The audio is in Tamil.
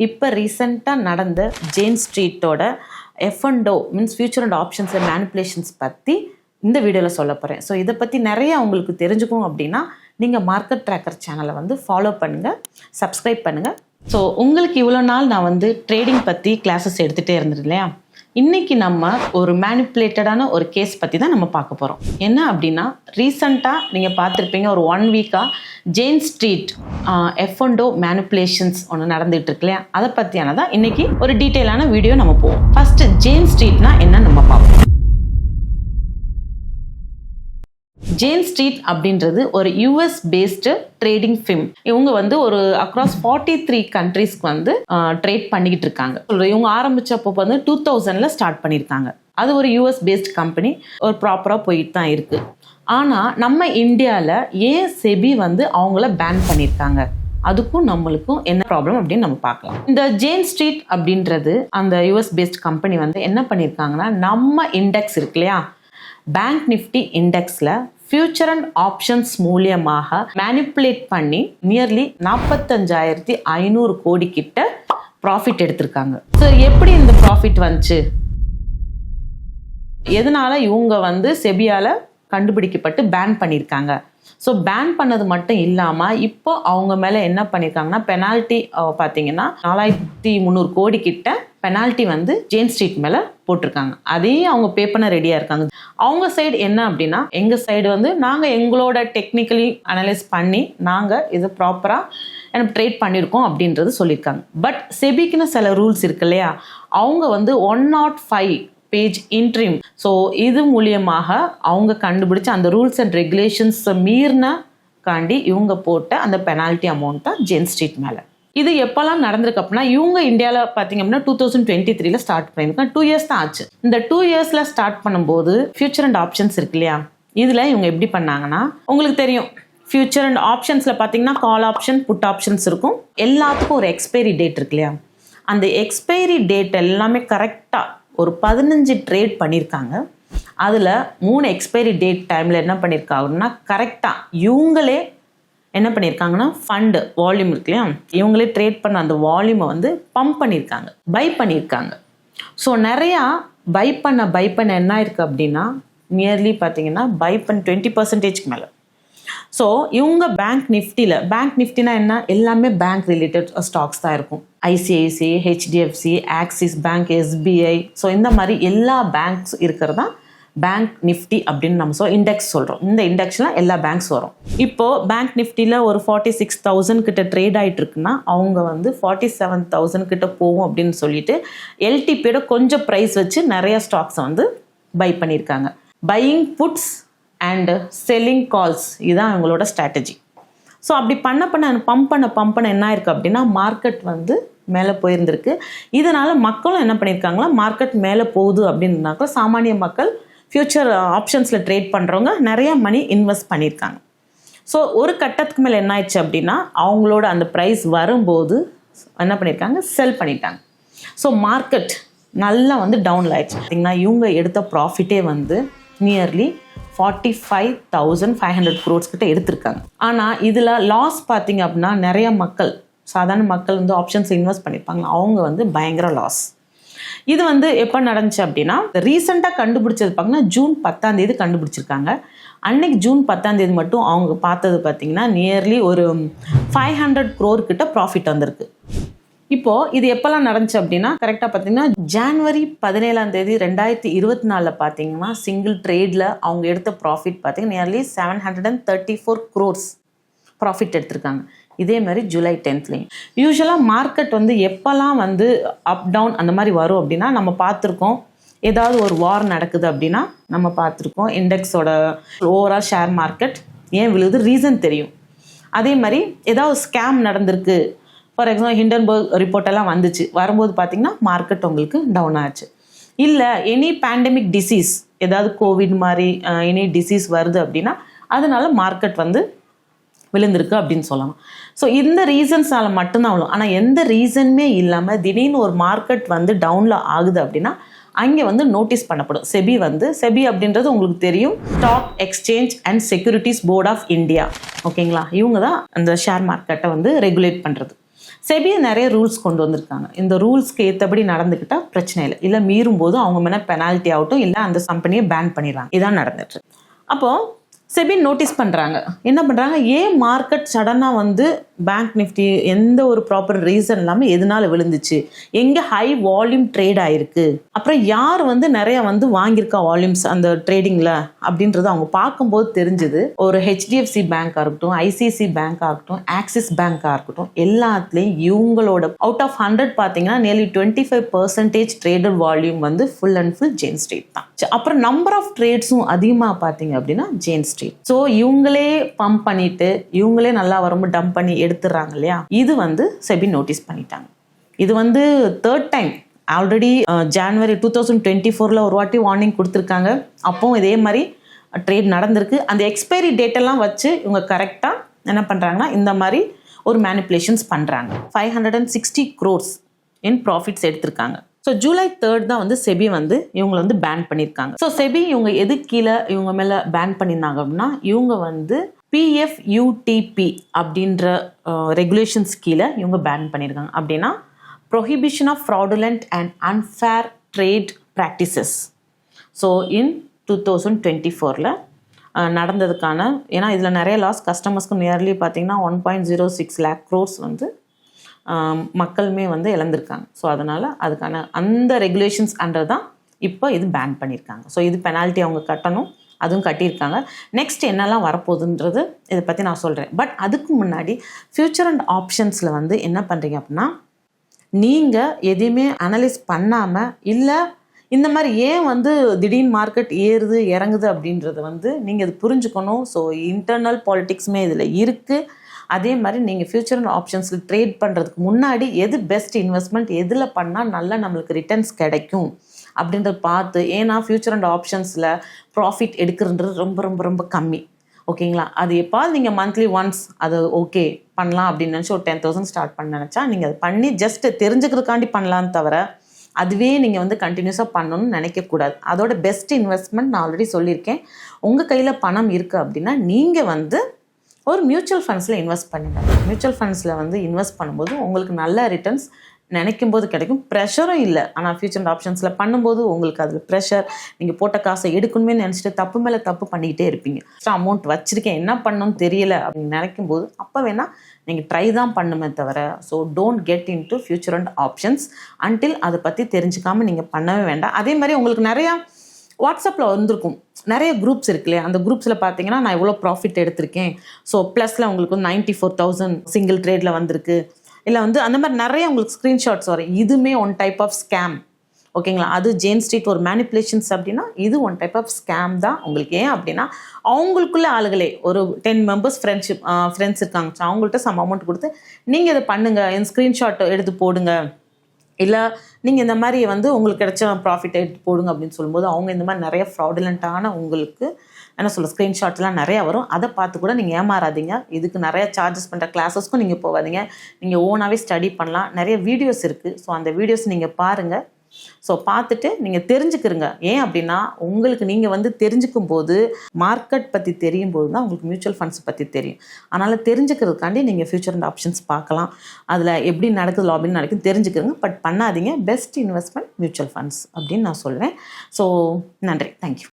இப்போ ரீசெண்டாக நடந்த ஜேன் ஸ்ட்ரீட்டோட F&O மீன்ஸ் ஃபியூச்சர் அண்ட் ஆப்ஷன்ஸில் மேனிப்புலேஷன்ஸ் பற்றி இந்த வீடியோவில் சொல்ல போகிறேன். ஸோ இதை பற்றி நிறைய உங்களுக்கு தெரிஞ்சுக்கும் அப்படின்னா நீங்கள் மார்க்கெட் ட்ராக்கர் சேனலை வந்து ஃபாலோ பண்ணுங்கள், சப்ஸ்கிரைப் பண்ணுங்கள். ஸோ உங்களுக்கு இவ்வளோ நாள் நான் வந்து ட்ரேடிங் பற்றி கிளாஸஸ் எடுத்துகிட்டே இருந்தது இல்லையா, இன்றைக்கி நம்ம ஒரு மேனிப்புலேட்டடான ஒரு கேஸ் பற்றி தான் நம்ம பார்க்க போகிறோம். என்ன அப்படின்னா, ரீசண்டாக நீங்கள் பார்த்துருப்பீங்க ஒரு 1 வீக்காக ஜேன் ஸ்ட்ரீட் F&O மேனிப்புலேஷன்ஸ் ஒன்று நடந்துகிட்டு இருக்கு இல்லையா, அதை பற்றியானதான் இன்றைக்கி ஒரு டீட்டெயிலான வீடியோ நம்ம போவோம். ஃபஸ்ட்டு ஜேன் ஸ்ட்ரீட்னா என்ன நம்ம பார்ப்போம். ஜேன் ஸ்ட்ரீட் அப்படின்றது ஒரு US பேஸ்டு ட்ரேடிங் ஃபிம். இவங்க வந்து ஒரு அக்ராஸ் 43 கண்ட்ரீஸ்க்கு வந்து ட்ரேட் பண்ணிக்கிட்டு இருக்காங்க. இவங்க ஆரம்பிச்சப்போ வந்து 2000ல் ஸ்டார்ட் பண்ணியிருக்காங்க. அது ஒரு US பேஸ்ட் கம்பெனி, ஒரு ப்ராப்பராக போயிட்டு தான் இருக்குது. ஆனால் நம்ம இந்தியாவில் ஏன் செபி வந்து அவங்கள பேன் பண்ணியிருக்காங்க, அதுக்கும் நம்மளுக்கும் என்ன ப்ராப்ளம் அப்படின்னு நம்ம பார்க்கலாம். இந்த ஜேன் ஸ்ட்ரீட் அப்படின்றது அந்த US பேஸ்ட் கம்பெனி வந்து என்ன பண்ணியிருக்காங்கன்னா, நம்ம இண்டெக்ஸ் இருக்கு இல்லையா, பேங்க் நிஃப்டி இண்டெக்ஸில் ஃபியூச்சர் அண்ட் ஆப்ஷன்ஸ் மூலியமாக மேனிப்புலேட் பண்ணி நியர்லி 45,500 கோடி கிட்ட ப்ராஃபிட் எடுத்திருக்காங்க. ஸோ எப்படி இந்த ப்ராஃபிட் வந்துச்சு, எதனால இவங்க வந்து செபியால் கண்டுபிடிக்கப்பட்டு பேன் பண்ணியிருக்காங்க. ஸோ பேன் பண்ணது மட்டும் இல்லாமல் இப்போ அவங்க மேலே என்ன பண்ணியிருக்காங்கன்னா, பெனால்ட்டி பார்த்தீங்கன்னா 4,300 கோடி கிட்ட பெனால்ட்டி வந்து ஜேன் ஸ்ட்ரீட் மேலே போட்டிருக்காங்க. அதையும் அவங்க பே பண்ண ரெடியாக இருக்காங்க. அவங்க சைடு என்ன அப்படின்னா, எங்கள் சைடு வந்து நாங்கள் எங்களோட டெக்னிக்கலி அனலைஸ் பண்ணி நாங்கள் இதை ப்ராப்பராக ட்ரேட் பண்ணியிருக்கோம் அப்படின்றது சொல்லியிருக்காங்க. பட் செபிக்குன்னு சில ரூல்ஸ் இருக்கு இல்லையா, அவங்க வந்து 105 பேஜ் இன்ட்ரீம். ஸோ இது மூலியமாக அவங்க கண்டுபிடிச்ச அந்த ரூல்ஸ் அண்ட் ரெகுலேஷன்ஸை மீறின காண்டி இவங்க போட்ட அந்த பெனால்ட்டி அமௌண்ட் தான் ஜேன் ஸ்ட்ரீட் மேலே. இது எப்போல்லாம் நடந்திருக்கு அப்படின்னா, இவங்க இந்தியாவில் பார்த்தீங்க அப்படின்னா 2023ல் ஸ்டார்ட் பண்ணியிருக்காங்க. 2 இயர்ஸ் தான் ஆச்சு. இந்த 2 இயர்ஸில் ஸ்டார்ட் பண்ணும்போது ஃபியூச்சர் அண்ட் ஆப்ஷன்ஸ் இருக்கு இல்லையா, இதில் இவங்க எப்படி பண்ணாங்கன்னா, உங்களுக்கு தெரியும் ஃபியூச்சர் அண்ட் ஆப்ஷன்ஸில் பார்த்தீங்கன்னா கால் ஆப்ஷன், புட் ஆப்ஷன்ஸ் இருக்கும். எல்லாத்துக்கும் ஒரு எக்ஸ்பைரி டேட் இருக்கு இல்லையா, அந்த எக்ஸ்பைரி டேட் எல்லாமே கரெக்டாக ஒரு 15 ட்ரேட் பண்ணியிருக்காங்க. அதில் 3 எக்ஸ்பைரி டேட் டைமில் என்ன பண்ணியிருக்காங்கன்னா, கரெக்டாக இவங்களே என்ன பண்ணியிருக்காங்கன்னா, ஃபண்டு வால்யூம் இருக்கு இல்லையா, இவங்களே ட்ரேட் பண்ண அந்த வால்யூமை வந்து பம்ப் பண்ணியிருக்காங்க, பை பண்ணியிருக்காங்க. ஸோ நிறையா பை பண்ண என்ன இருக்குது அப்படின்னா, நியர்லி பார்த்தீங்கன்னா பை பண்ண 20% மேலே. ஸோ இவங்க பேங்க் நிஃப்டினா என்ன, எல்லாமே பேங்க் ரிலேட்டட் ஸ்டாக்ஸ் தான் இருக்கும். ICICI, HDFC, axis bank, SBI. So இந்த மாதிரி எல்லா பேங்க்ஸ் இருக்கிறதா பேங்க் நிஃப்டி அப்படின்னு நம்ம இண்டெக்ஸ் சொல்கிறோம். இந்த இண்டெக்ஸ்லாம் எல்லா பேங்க்ஸ் வரும். இப்போது பேங்க் நிஃப்டியில் ஒரு 46,000 கிட்ட ட்ரேட் ஆகிட்டு இருக்குன்னா, அவங்க வந்து 47,000 கிட்ட போகும் அப்படின்னு சொல்லிட்டு LTPயோட கொஞ்சம் ப்ரைஸ் வச்சு நிறைய ஸ்டாக்ஸை வந்து பை பண்ணியிருக்காங்க. Buying puts and selling calls, இதுதான் அவங்களோட ஸ்ட்ராட்டஜி. ஸோ அப்படி பம்ப் பண்ண என்ன ஆயிருக்கு அப்படின்னா, மார்க்கெட் வந்து மேலே போயிருந்திருக்கு. இதனால் மக்களும் என்ன பண்ணியிருக்காங்களா, மார்க்கெட் மேலே போகுது அப்படின்னாக்கா சாமானிய மக்கள் ஃபியூச்சர் ஆப்ஷன்ஸில் ட்ரேட் பண்ணுறவங்க நிறையா மணி இன்வெஸ்ட் பண்ணியிருக்காங்க. ஸோ ஒரு கட்டத்துக்கு மேலே என்ன ஆயிடுச்சு அப்படின்னா, அவங்களோட அந்த ப்ரைஸ் வரும்போது என்ன பண்ணியிருக்காங்க, செல் பண்ணிட்டாங்க. ஸோ மார்க்கெட் நல்லா வந்து டவுனில் ஆயிடுச்சு. பார்த்திங்கன்னா இவங்க எடுத்த ப்ராஃபிட்டே வந்து நியர்லி 45,500 crores கிட்ட எடுத்திருக்காங்க. ஆனால் இதில் லாஸ் பார்த்தீங்க அப்படின்னா, நிறைய மக்கள், சாதாரண மக்கள் வந்து ஆப்ஷன்ஸ் இன்வெஸ்ட் பண்ணியிருப்பாங்க, அவங்க வந்து பயங்கர லாஸ். இது வந்து எப்போ நடந்துச்சு அப்படின்னா, ரீசெண்டாக கண்டுபிடிச்சது பார்த்தீங்கன்னா ஜூன் 10 கண்டுபிடிச்சிருக்காங்க. அன்னைக்கு ஜூன் 10 மட்டும் அவங்க பார்த்தது பார்த்தீங்கன்னா நியர்லி ஒரு 500 crore கிட்ட ப்ராஃபிட் வந்திருக்கு. இப்போது இது எப்போல்லாம் நடந்துச்சு அப்படின்னா, கரெக்டாக பார்த்தீங்கன்னா ஜனவரி 17 2024 பார்த்தீங்கன்னா சிங்கிள் ட்ரேடில் அவங்க எடுத்த ப்ராஃபிட் பார்த்தீங்கன்னா நியர்லி 734 crores ப்ராஃபிட் எடுத்திருக்காங்க. இதே மாதிரி ஜூலை 10th. யூஸ்வலாக மார்க்கெட் வந்து எப்போல்லாம் வந்து அப் டவுன் அந்த மாதிரி வரும் அப்படின்னா, நம்ம பார்த்துருக்கோம் ஏதாவது ஒரு வார் நடக்குது அப்படின்னா நம்ம பார்த்துருக்கோம் இண்டெக்ஸோட ஓவரால் ஷேர் மார்க்கெட் ஏன் விழுது ரீசன் தெரியும். அதே மாதிரி ஏதாவது ஸ்கேம் நடந்திருக்கு, ஃபார் எக்ஸாம்பிள் ஹிண்டன்பர்க் ரிப்போர்ட் எல்லாம் வந்துச்சு, வரும்போது பார்த்திங்கன்னா மார்க்கெட் உங்களுக்கு டவுன் ஆச்சு. இல்லை எனி பேண்டமிக் டிசீஸ், ஏதாவது கோவிட் மாதிரி எனி டிசீஸ் வருது அப்படின்னா அதனால மார்க்கெட் வந்து விழுந்திருக்கு அப்படின்னு சொல்லலாம். ஸோ இந்த ரீசன்ஸால் மட்டும்தான் அவ்வளோ. ஆனால் எந்த ரீசனுமே இல்லாமல் திடீர்னு ஒரு மார்க்கெட் வந்து டவுனில் ஆகுது அப்படின்னா அங்கே வந்து நோட்டீஸ் பண்ணப்படும். செபி அப்படின்றது உங்களுக்கு தெரியும், stock exchange and securities board of India. ஓகேங்களா, இவங்க தான் அந்த ஷேர் மார்க்கெட்டை வந்து ரெகுலேட் பண்ணுறது. செபி நிறைய ரூல்ஸ் கொண்டு வந்திருக்காங்க. இந்த ரூல்ஸ்க்கு ஏற்றபடி நடந்துக்கிட்டால் பிரச்சனை இல்லை, இல்லை மீறும் போது அவங்க மேலே பெனால்ட்டி ஆகட்டும், இல்லை அந்த கம்பெனியை பேன் பண்ணிடுறாங்க. இதான் நடந்துட்டு. அப்போது செபி நோட்டீஸ் பண்ணுறாங்க. என்ன பண்ணுறாங்க, ஏன் மார்க்கெட் சடனாக வந்து பேங்க் நிஃப்டி எந்த ஒரு ப்ராப்பர் ரீசன் இல்லாமல் எதனால விழுந்துச்சு, எங்கே ஹை வால்யூம் ட்ரேட் ஆகிருக்கு, அப்புறம் யார் வந்து நிறைய வந்து வாங்கியிருக்கா வால்யூம்ஸ் அந்த ட்ரேடிங்கில் அப்படின்றது அவங்க பார்க்கும்போது தெரிஞ்சுது. ஒரு ஹெச்டிஎஃப்சி பேங்காக இருக்கட்டும், ஐசிஐசி பேங்காக இருக்கட்டும், ஆக்சிஸ் பேங்காக இருக்கட்டும், எல்லாத்துலேயும் இவங்களோட அவுட் ஆஃப் 100 பார்த்தீங்கன்னா நியர்லி 25% ட்ரேடட் வால்யூம் வந்து full and full Jain street தான். அப்புறம் நம்பர் ஆஃப் ட்ரேட்ஸும் அதிகமாக பார்த்தீங்க அப்படின்னா ஜெயின் ஸ்ட்ரீட். ஸோ இவங்களே பம்ப் பண்ணிட்டு இவங்களே நல்லா வரும்போது டம்ப் பண்ணி எடுத்துடுறாங்க இல்லையா. இது வந்து செபி நோட்டீஸ் பண்ணிட்டாங்க. இது வந்து 3rd டைம். ஆல்ரெடி ஜான்வரி 2024 ஒரு வாட்டி வார்னிங் கொடுத்துருக்காங்க. அப்போ இதே மாதிரி ட்ரேட் நடந்திருக்கு. அந்த எக்ஸ்பைரி டேட்டெல்லாம் வச்சு இவங்க கரெக்டாக என்ன பண்ணுறாங்கன்னா இந்த மாதிரி ஒரு மேனிப்புலேஷன்ஸ் பண்ணுறாங்க. 560 crores இன் ப்ராஃபிட்ஸ் எடுத்திருக்காங்க. ஸோ ஜூலை 3rd தான் வந்து செபி வந்து இவங்களை வந்து பேன் பண்ணியிருக்காங்க. ஸோ செபி இவங்க எது கீழே இவங்க மேலே பேன் பண்ணியிருந்தாங்க அப்படின்னா, இவங்க வந்து PFUTP அப்படின்ற ரெகுலேஷன்ஸ் கீழே இவங்க பேன் பண்ணியிருக்காங்க. அப்படின்னா prohibition of fraudulent and unfair trade practices. So in 2024 நடந்ததுக்கான, ஏன்னா இதில் நிறைய லாஸ் கஸ்டமர்ஸ்க்கு நியர்லி பார்த்தீங்கன்னா 1.06 lakh crores வந்து மக்களுமே வந்து இழந்திருக்காங்க. ஸோ அதனால் அதுக்கான அந்த ரெகுலேஷன்ஸ் அண்டர் தான் இப்போ இது பேன் பண்ணியிருக்காங்க. ஸோ இது பெனால்ட்டி அவங்க கட்டணும், அதுவும் கட்டியிருக்காங்க. நெக்ஸ்ட் என்னெல்லாம் வரப்போகுதுன்றது இதை பற்றி நான் சொல்கிறேன். பட் அதுக்கு முன்னாடி ஃப்யூச்சர் அண்ட் ஆப்ஷன்ஸில் வந்து என்ன பண்ணுறீங்க அப்படின்னா, நீங்கள் எதையுமே அனலைஸ் பண்ணாமல், இல்லை இந்த மாதிரி ஏன் வந்து திடீர்னு மார்க்கெட் ஏறுது இறங்குது அப்படின்றத வந்து நீங்கள் இது புரிஞ்சுக்கணும். ஸோ இன்டர்னல் பாலிட்டிக்ஸுமே இதில் இருக்குது. அதே மாதிரி நீங்கள் ஃப்யூச்சர் அண்ட் ஆப்ஷன்ஸில் ட்ரேட் பண்ணுறதுக்கு முன்னாடி எது பெஸ்ட் இன்வெஸ்ட்மெண்ட், எதில் பண்ணால் நல்லா நம்மளுக்கு ரிட்டர்ன்ஸ் கிடைக்கும் அப்படின்றத பார்த்து, ஏன்னா ஃப்யூச்சர் அண்ட் ஆப்ஷன்ஸில் ப்ராஃபிட் எடுக்கிறன்றது ரொம்ப ரொம்ப ரொம்ப கம்மி. ஓகேங்களா. அது எப்பாவது நீங்கள் மந்த்லி ஒன்ஸ் அது ஓகே பண்ணலாம் அப்படின்னு நினச்சி ஒரு 10,000 ஸ்டார்ட் பண்ண நினச்சா நீங்கள் அது பண்ணி ஜஸ்ட் தெரிஞ்சுக்கிறதுக்காண்டி பண்ணலான்னு தவிர அதுவே நீங்கள் வந்து கண்டினியூஸாக பண்ணணும்னு நினைக்கக்கூடாது. அதோட பெஸ்ட் இன்வெஸ்ட்மெண்ட் நான் ஆல்ரெடி சொல்லியிருக்கேன். உங்கள் கையில் பணம் இருக்குது அப்படின்னா நீங்கள் வந்து ஒரு மியூச்சுவல் ஃபண்ட்ஸில் இன்வெஸ்ட் பண்ணுங்கள். மியூச்சுவல் ஃபண்ட்ஸில் வந்து இன்வெஸ்ட் பண்ணும்போது உங்களுக்கு நல்ல ரிட்டர்ன்ஸ் நினைக்கும் போது கிடைக்கும், ப்ரெஷரும் இல்லை. ஆனால் ஃப்யூச்சர் அண்ட் ஆப்ஷன்ஸில் பண்ணும்போது உங்களுக்கு அதில் ப்ரெஷர், நீங்கள் போட்ட காசை எடுக்கணுமே நினச்சிட்டு தப்பு மேலே தப்பு பண்ணிக்கிட்டே இருப்பீங்க. ஸோ அமௌண்ட் வச்சுருக்கேன் என்ன பண்ணணும்னு தெரியல அப்படின்னு நினைக்கும் போது அப்போ வேணால் நீங்கள் ட்ரை தான் பண்ணுமே தவிர, so don't get in to future and options until அதை பற்றி தெரிஞ்சுக்காமல் நீங்கள் பண்ணவே வேண்டாம். அதே மாதிரி உங்களுக்கு நிறையா வாட்ஸ்அப்பில் வந்திருக்கும், நிறைய குரூப்ஸ் இருக்கு இல்லையா. அந்த குரூப்ஸில் பார்த்தீங்கன்னா நான் இவ்வளோ ப்ராஃபிட் எடுத்திருக்கேன், ஸோ ப்ளஸில் உங்களுக்கு 94,000 சிங்கிள் ட்ரேடில் வந்திருக்கு, இல்லை வந்து அந்த மாதிரி நிறைய உங்களுக்கு ஸ்க்ரீன்ஷாட்ஸ் வரும். இதுவுமே ஒன் டைப் ஆஃப் ஸ்கேம். ஓகேங்களா. அது ஜெயின் ஸ்ட்ரீட் ஒரு மேனிப்புலேஷன்ஸ் அப்படின்னா இது ஒன் டைப் ஆஃப் ஸ்கேம் தான் உங்களுக்கு. ஏன் அப்படின்னா அவங்களுக்குள்ள ஆளுகளே ஒரு 10 மெம்பர்ஸ் ஃப்ரெண்ட்ஸ் இருக்காங்க, அவங்கள்ட்ட சம் அமௌண்ட் கொடுத்து நீங்கள் இதை பண்ணுங்கள், என் ஸ்க்ரீன்ஷாட் எடுத்து போடுங்க, இல்லை நீங்கள் இந்த மாதிரி வந்து உங்களுக்கு கிடைச்ச ப்ராஃபிட் எடுத்து போடுங்க அப்படின்னு சொல்லும்போது அவங்க இந்த மாதிரி நிறைய ஃப்ராடுலண்ட்டான உங்களுக்கு என்ன சொல்ல ஸ்க்ரீன்ஷாட்லாம் நிறையா வரும். அதை பார்த்து கூட நீங்கள் ஏமாறாதீங்க. இதுக்கு நிறைய சார்ஜஸ் பண்ணுற கிளாஸஸ்க்கும் நீங்கள் போகாதீங்க. நீங்கள் ஓனாகவே ஸ்டடி பண்ணலாம். நிறைய வீடியோஸ் இருக்குது. ஸோ அந்த வீடியோஸ் நீங்கள் பாருங்கள். ஸோ பார்த்துட்டு நீங்கள் தெரிஞ்சுக்கிறங்க. ஏன் அப்படின்னா உங்களுக்கு நீங்கள் வந்து தெரிஞ்சுக்கும் போது மார்க்கெட் பற்றி தெரியும் போது தான் உங்களுக்கு மியூச்சுவல் ஃபண்ட்ஸ் பற்றி தெரியும். அதனால் தெரிஞ்சுக்கிறதுக்காண்டி நீங்கள் ஃப்யூச்சர் அண்ட் ஆப்ஷன்ஸ் பார்க்கலாம். அதில் எப்படி நடக்குது லாபின்னு நடக்குது தெரிஞ்சுக்கிறங்க. பட் பண்ணாதீங்க. பெஸ்ட் இன்வெஸ்ட்மெண்ட் மியூச்சுவல் ஃபண்ட்ஸ் அப்படின்னு நான் சொல்வேன். ஸோ நன்றி, தேங்க்யூ.